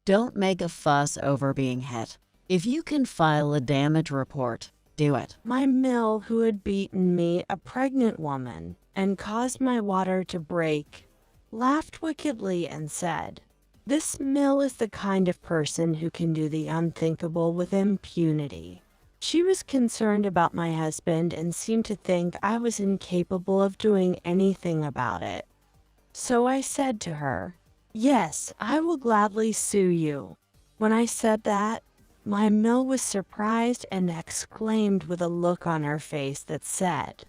Don't make a fuss over being hit. If you can file a damage report, do it. My mill, who had beaten me, a pregnant woman, and caused my water to break, laughed wickedly and said, "This mill is the kind of person who can do the unthinkable with impunity." She was concerned about my husband and seemed to think I was incapable of doing anything about it. So I said to her, "Yes, I will gladly sue you." When I said that, my mill was surprised and exclaimed with a look on her face that said,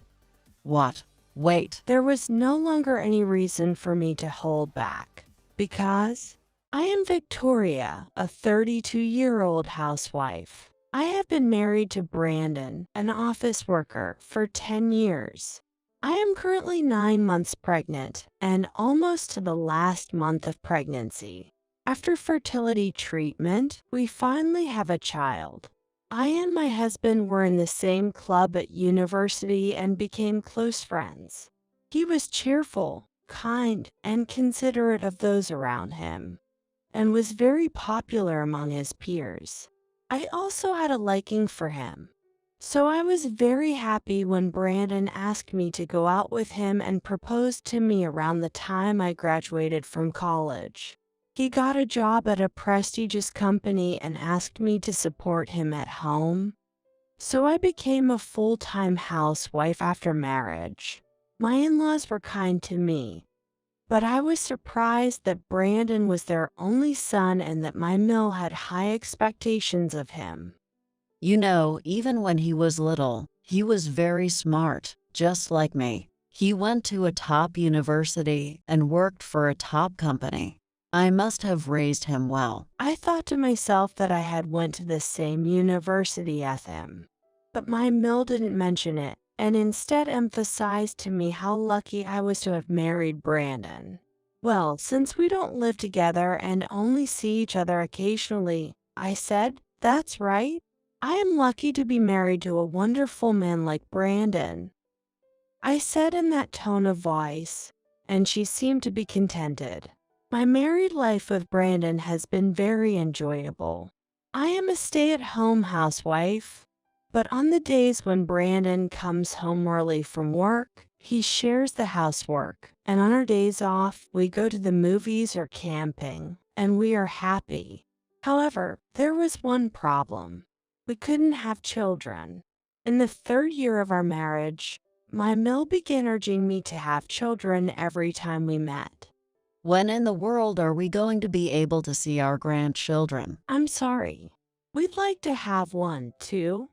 "What? Wait." There was no longer any reason for me to hold back, because I am Victoria, a 32-year-old housewife. I have been married to Brandon, an office worker, for 10 years. I am currently 9 months pregnant and almost to the last month of pregnancy. After fertility treatment, we finally have a child. I and my husband were in the same club at university and became close friends. He was cheerful, kind, and considerate of those around him, and was very popular among his peers. I also had a liking for him. So I was very happy when Brandon asked me to go out with him and proposed to me around the time I graduated from college. He got a job at a prestigious company and asked me to support him at home. So I became a full-time housewife after marriage. My in-laws were kind to me, but I was surprised that Brandon was their only son and that my mill had high expectations of him. You know, even when he was little, he was very smart, just like me. He went to a top university and worked for a top company. I must have raised him well. I thought to myself that I had went to the same university as him, but my mill didn't mention it, and instead emphasized to me how lucky I was to have married Brandon. Well, since we don't live together and only see each other occasionally, I said, "That's right. I am lucky to be married to a wonderful man like Brandon." I said in that tone of voice, and she seemed to be contented. My married life with Brandon has been very enjoyable. I am a stay-at-home housewife, but on the days when Brandon comes home early from work, he shares the housework, and on our days off, we go to the movies or camping, and we are happy. However, there was one problem. We couldn't have children. In the 3rd year of our marriage, my mill began urging me to have children every time we met. When in the world are we going to be able to see our grandchildren? I'm sorry. We'd like to have one, too.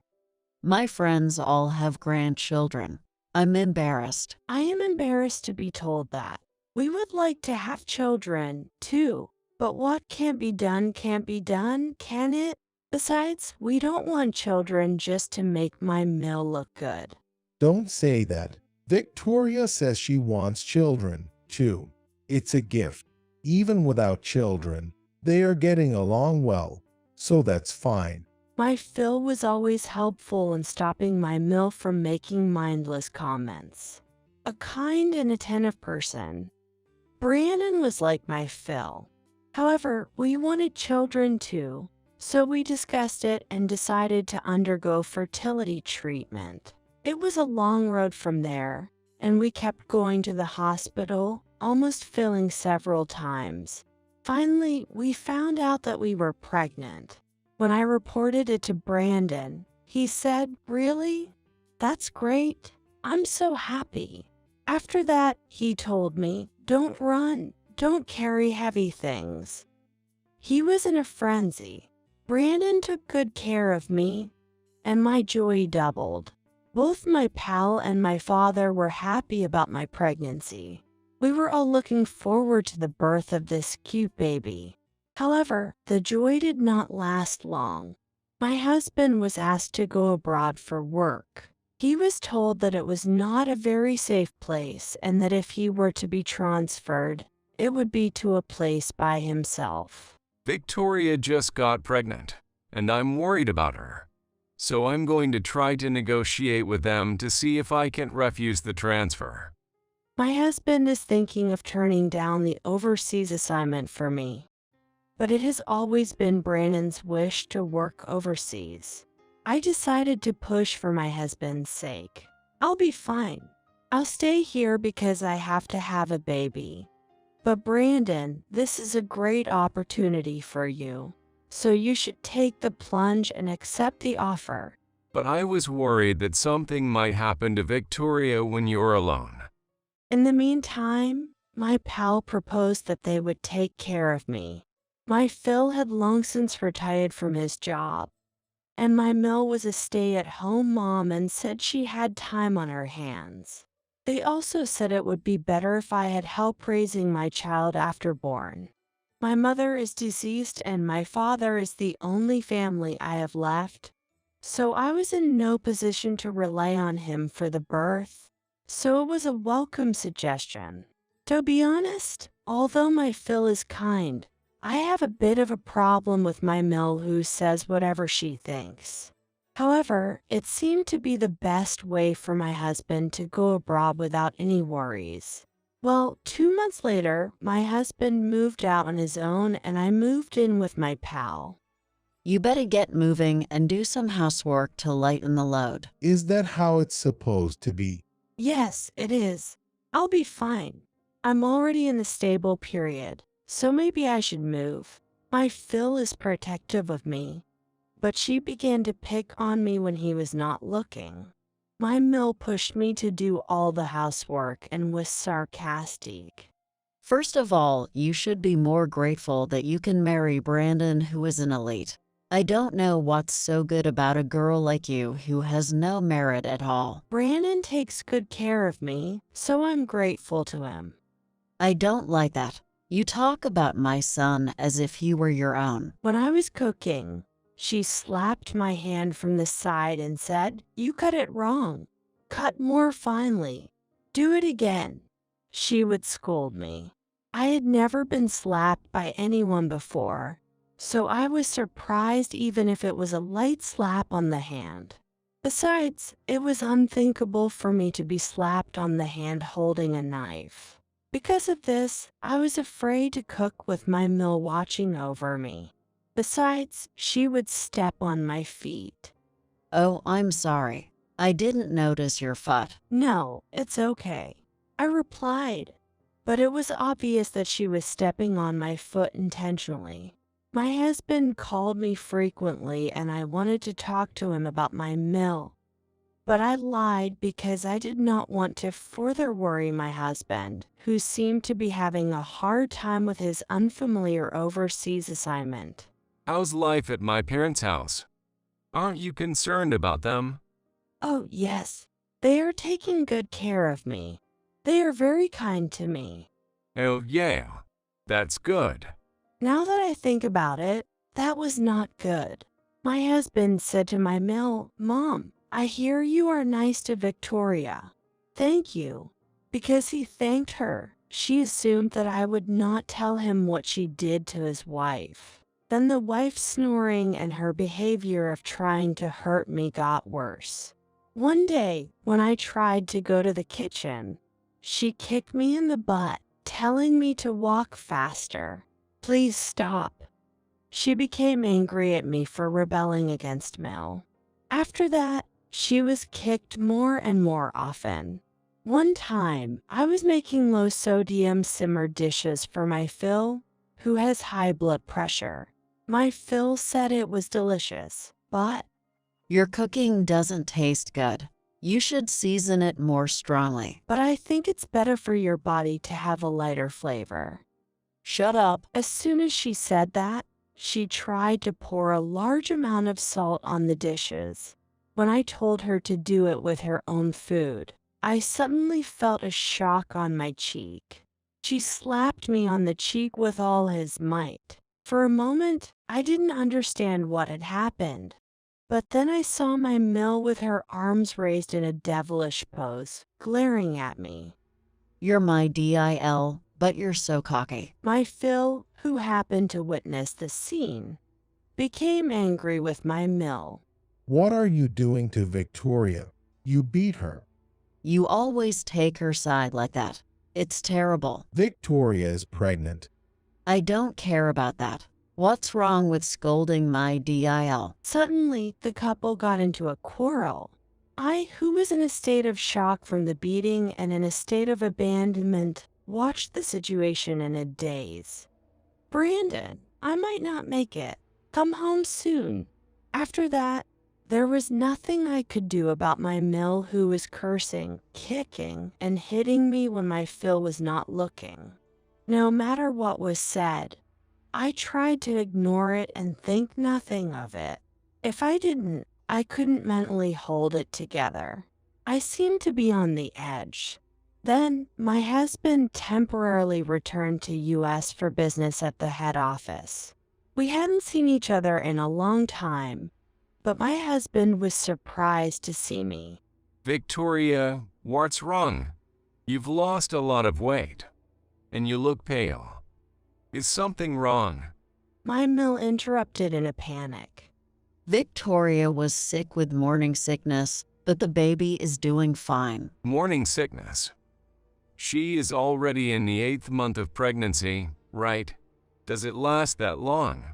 My friends all have grandchildren. I'm embarrassed. I am embarrassed to be told that. We would like to have children, too. But what can't be done, can it? Besides, we don't want children just to make my mill look good. Don't say that. Victoria says she wants children, too. It's a gift. Even without children, they are getting along well, so that's fine. My FIL was always helpful in stopping my mill from making mindless comments. A kind and attentive person. Brandon was like my FIL. However, we wanted children too, so we discussed it and decided to undergo fertility treatment. It was a long road from there, and we kept going to the hospital, almost failing several times. Finally, we found out that we were pregnant. When I reported it to Brandon, he said, "Really? That's great. I'm so happy." After that, he told me, "Don't run. Don't carry heavy things." He was in a frenzy. Brandon took good care of me, and my joy doubled. Both my pal and my father were happy about my pregnancy. We were all looking forward to the birth of this cute baby. However, the joy did not last long. My husband was asked to go abroad for work. He was told that it was not a very safe place and that if he were to be transferred, it would be to a place by himself. Victoria just got pregnant, and I'm worried about her. So I'm going to try to negotiate with them to see if I can refuse the transfer. My husband is thinking of turning down the overseas assignment for me. but it has always been Brandon's wish to work overseas. I decided to push for my husband's sake. I'll be fine. I'll stay here because I have to have a baby. But Brandon, this is a great opportunity for you. So you should take the plunge and accept the offer. But I was worried that something might happen to Victoria when you're alone. In the meantime, my pal proposed that they would take care of me. My Phil had long since retired from his job, and my Mel was a stay-at-home mom and said she had time on her hands. They also said it would be better if I had help raising my child after born. My mother is deceased and my father is the only family I have left, so I was in no position to rely on him for the birth, so it was a welcome suggestion. To be honest, although my Phil is kind, I have a bit of a problem with my Mel who says whatever she thinks. However, it seemed to be the best way for my husband to go abroad without any worries. Well, 2 months later, my husband moved out on his own and I moved in with my pal. You better get moving and do some housework to lighten the load. Is that how it's supposed to be? Yes, it is. I'll be fine. I'm already in the stable period, so maybe I should move. My Phil is protective of me, but she began to pick on me when he was not looking. My Mill pushed me to do all the housework and was sarcastic. First of all, you should be more grateful that you can marry Brandon, who is an elite. I don't know what's so good about a girl like you who has no merit at all. Brandon takes good care of me, so I'm grateful to him. I don't like that. You talk about my son as if he were your own. When I was cooking, she slapped my hand from the side and said, "You cut it wrong. Cut more finely. Do it again." She would scold me. I had never been slapped by anyone before, so I was surprised even if it was a light slap on the hand. Besides, it was unthinkable for me to be slapped on the hand holding a knife. Because of this, I was afraid to cook with my Mill watching over me. Besides, she would step on my feet. Oh, I'm sorry. I didn't notice your foot. "No, it's okay," I replied, but it was obvious that she was stepping on my foot intentionally. My husband called me frequently and I wanted to talk to him about my Mill, but I lied because I did not want to further worry my husband, who seemed to be having a hard time with his unfamiliar overseas assignment. How's life at my parents' house? Aren't you concerned about them? Oh, yes. They are taking good care of me. They are very kind to me. Oh, yeah. That's good. Now that I think about it, that was not good. My husband said to my Mill, "Mom, I hear you are nice to Victoria." "Thank you." Because he thanked her, she assumed that I would not tell him what she did to his wife. Then the wife's snoring and her behavior of trying to hurt me got worse. One day, when I tried to go to the kitchen, she kicked me in the butt, telling me to walk faster. "Please stop." She became angry at me for rebelling against Mel. After that, she was kicked more and more often. One time, I was making low-sodium simmered dishes for my Phil, who has high blood pressure. My Phil said it was delicious, but Your cooking doesn't taste good. You should season it more strongly. I think it's better for your body to have a lighter flavor. Shut up. As soon as she said that, she tried to pour a large amount of salt on the dishes. When I told her to do it with her own food, I suddenly felt a shock on my cheek. She slapped me on the cheek with all his might. For a moment, I didn't understand what had happened. But then I saw my Mill with her arms raised in a devilish pose, glaring at me. You're my DIL, but you're so cocky. My Phil, who happened to witness the scene, became angry with my Mill. What are you doing to Victoria? You beat her. You always take her side like that. It's terrible. Victoria is pregnant. I don't care about that. What's wrong with scolding my DIL? Suddenly, the couple got into a quarrel. I, who was in a state of shock from the beating and in a state of abandonment, watched the situation in a daze. Brandon, I might not make it. Come home soon. After that, there was nothing I could do about my Mill, who was cursing, kicking, and hitting me when my Phil was not looking. No matter what was said, I tried to ignore it and think nothing of it. If I didn't, I couldn't mentally hold it together. I seemed to be on the edge. Then, my husband temporarily returned to US for business at the head office. We hadn't seen each other in a long time, but my husband was surprised to see me. Victoria, what's wrong? You've lost a lot of weight, and you look pale. Is something wrong? My Mill interrupted in a panic. Victoria was sick with morning sickness, but the baby is doing fine. Morning sickness. She is already in the 8th month of pregnancy, right? Does it last that long?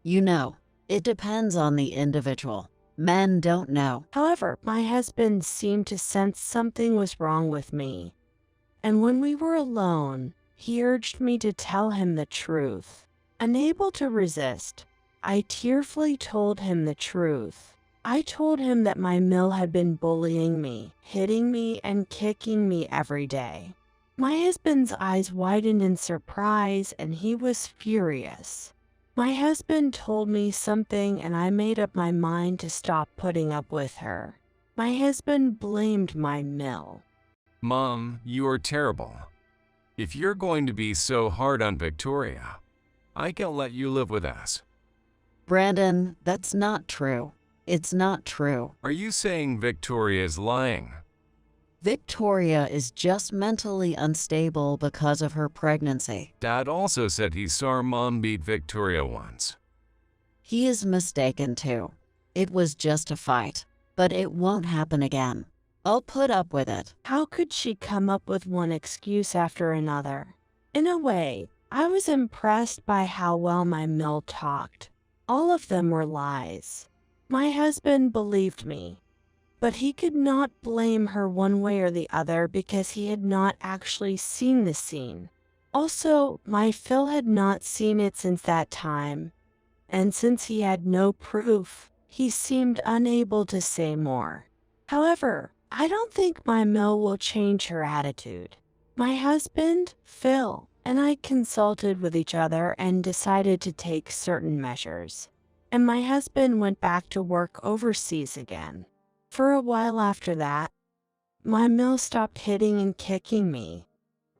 You know, it depends on the individual. Men don't know. However, my husband seemed to sense something was wrong with me. And when we were alone, he urged me to tell him the truth. Unable to resist, I tearfully told him the truth. I told him that my Mill had been bullying me, hitting me, and kicking me every day. My husband's eyes widened in surprise, and he was furious. My husband told me something, and I made up my mind to stop putting up with her. My husband blamed my Mill. Mom, you are terrible. If you're going to be so hard on Victoria, I can let you live with us. Brandon, that's not true. It's not true. Are you saying Victoria is lying? Victoria is just mentally unstable because of her pregnancy. Dad also said he saw Mom beat Victoria once. He is mistaken too. It was just a fight, but it won't happen again. I'll put up with it. How could she come up with one excuse after another? In a way, I was impressed by how well my Mill talked. All of them were lies. My husband believed me, but he could not blame her one way or the other because he had not actually seen the scene. Also, my Phil had not seen it since that time, and since he had no proof, he seemed unable to say more. However, I don't think my Mill will change her attitude. My husband, Phil, and I consulted with each other and decided to take certain measures. And my husband went back to work overseas again. For a while after that, my Mill stopped hitting and kicking me,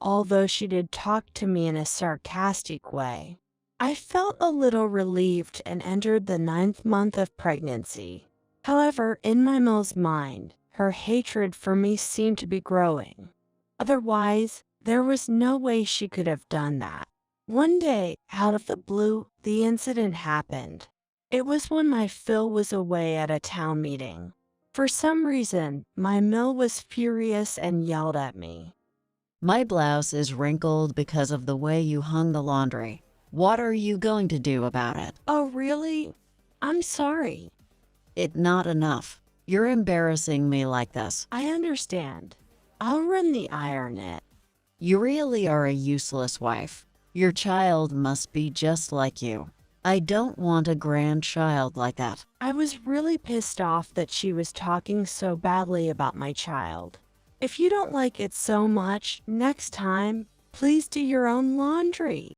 although she did talk to me in a sarcastic way. I felt a little relieved and entered the 9th month of pregnancy. However, in my Mill's mind, her hatred for me seemed to be growing. Otherwise, there was no way she could have done that. One day, out of the blue, the incident happened. It was when my Phil was away at a town meeting. For some reason, my Mill was furious and yelled at me. My blouse is wrinkled because of the way you hung the laundry. What are you going to do about it? Oh, really? I'm sorry. It's not enough. You're embarrassing me like this. I understand. I'll run the iron it. You really are a useless wife. Your child must be just like you. I don't want a grandchild like that. I was really pissed off that she was talking so badly about my child. If you don't like it so much, next time, please do your own laundry.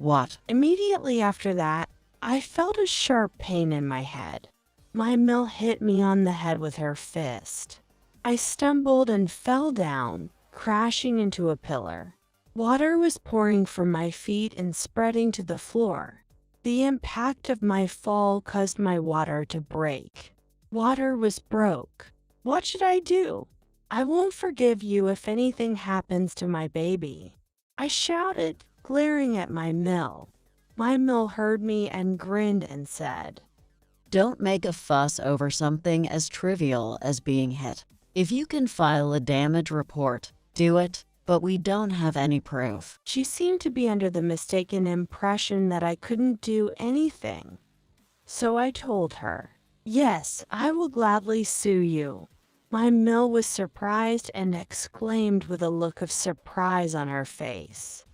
What? Immediately after that, I felt a sharp pain in my head. My mill hit me on the head with her fist. I stumbled and fell down, crashing into a pillar. Water was pouring from my feet and spreading to the floor. The impact of my fall caused my water to break. Water was broke. What should I do? I won't forgive you if anything happens to my baby. I shouted, glaring at my mill. My mill heard me and grinned and said, Don't make a fuss over something as trivial as being hit. If you can file a damage report, do it, but we don't have any proof. She seemed to be under the mistaken impression that I couldn't do anything. So I told her, yes, I will gladly sue you. My mill was surprised and exclaimed with a look of surprise on her face.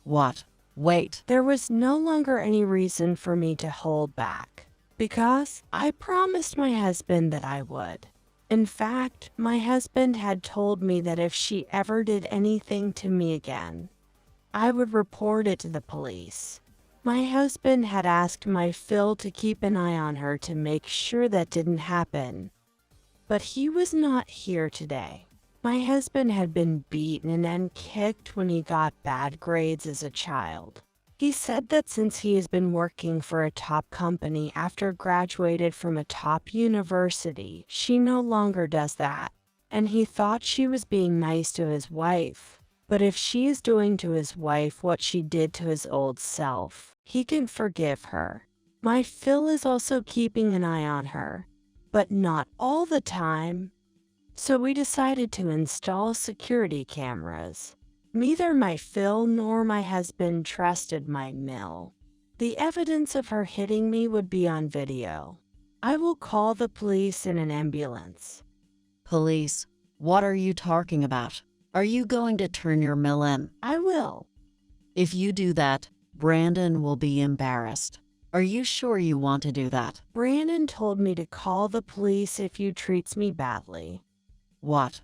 What? Wait. There was no longer any reason for me to hold back, because I promised my husband that I would. In fact, my husband had told me that if she ever did anything to me again, I would report it to the police. My husband had asked my FIL to keep an eye on her to make sure that didn't happen. But he was not here today. My husband had been beaten and kicked when he got bad grades as a child. He said that since he has been working for a top company after graduated from a top university, she no longer does that. And he thought she was being nice to his wife. But if she is doing to his wife what she did to his old self, he can forgive her. My FIL is also keeping an eye on her, but not all the time. So we decided to install security cameras. Neither my FIL nor my husband trusted my mill. The evidence of her hitting me would be on video. I will call the police and an ambulance. Police? What are you talking about? Are you going to turn your mill in? I will. If you do that, Brandon will be embarrassed. Are you sure you want to do that? Brandon told me to call the police if you treats me badly. What?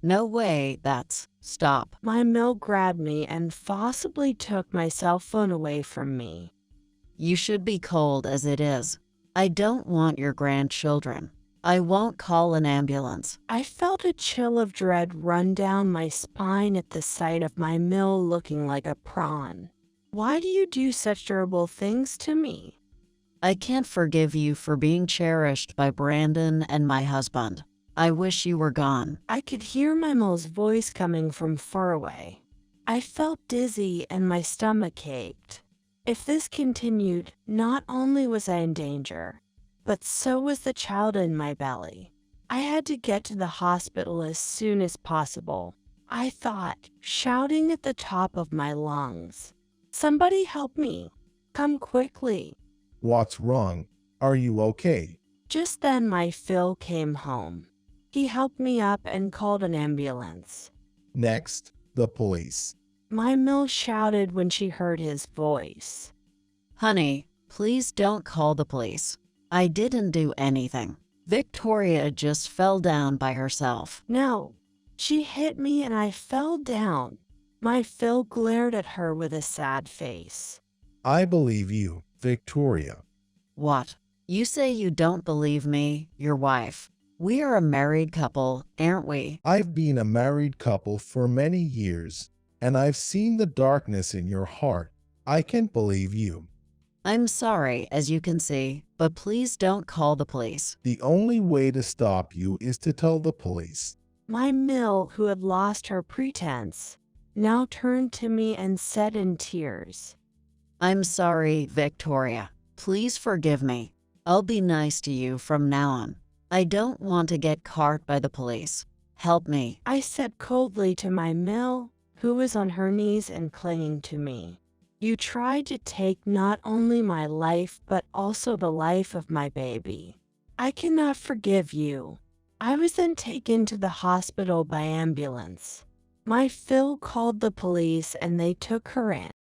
No way, stop. My Mill grabbed me and forcibly took my cell phone away from me. You should be cold as it is. I don't want your grandchildren. I won't call an ambulance. I felt a chill of dread run down my spine at the sight of my Mill looking like a prawn. Why do you do such terrible things to me? I can't forgive you for being cherished by Brandon and my husband. I wish you were gone. I could hear my Mill's voice coming from far away. I felt dizzy and my stomach ached. If this continued, not only was I in danger, but so was the child in my belly. I had to get to the hospital as soon as possible, I thought, shouting at the top of my lungs. Somebody help me. Come quickly. What's wrong? Are you okay? Just then my Phil came home. He helped me up and called an ambulance. Next, the police. My Mill shouted when she heard his voice. Honey, please don't call the police. I didn't do anything. Victoria just fell down by herself. No, she hit me and I fell down. My Phil glared at her with a sad face. I believe you, Victoria. What? You say you don't believe me, your wife. We are a married couple, aren't we? I've been a married couple for many years, and I've seen the darkness in your heart. I can't believe you. I'm sorry, as you can see, but please don't call the police. The only way to stop you is to tell the police. My Mill, who had lost her pretense, now turned to me and said in tears, I'm sorry, Victoria. Please forgive me. I'll be nice to you from now on. I don't want to get caught by the police. Help me. I said coldly to my Mill, who was on her knees and clinging to me. You tried to take not only my life but also the life of my baby. I cannot forgive you. I was then taken to the hospital by ambulance. My Phil called the police and they took her in.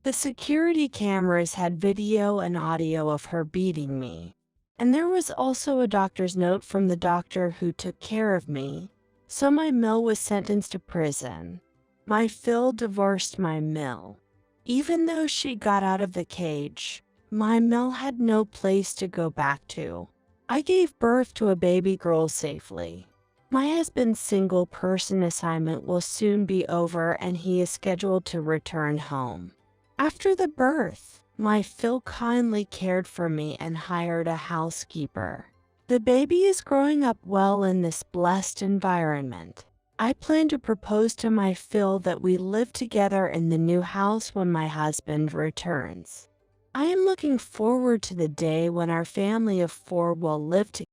The security cameras had video and audio of her beating me. And there was also a doctor's note from the doctor who took care of me. So my Mill was sentenced to prison. My Phil divorced my Mill. Even though she got out of the cage, my Mill had no place to go back to. I gave birth to a baby girl safely. My husband's single person assignment will soon be over and he is scheduled to return home. After the birth, my Phil kindly cared for me and hired a housekeeper. The baby is growing up well in this blessed environment. I plan to propose to my Phil that we live together in the new house when my husband returns. I am looking forward to the day when our family of 4 will live together.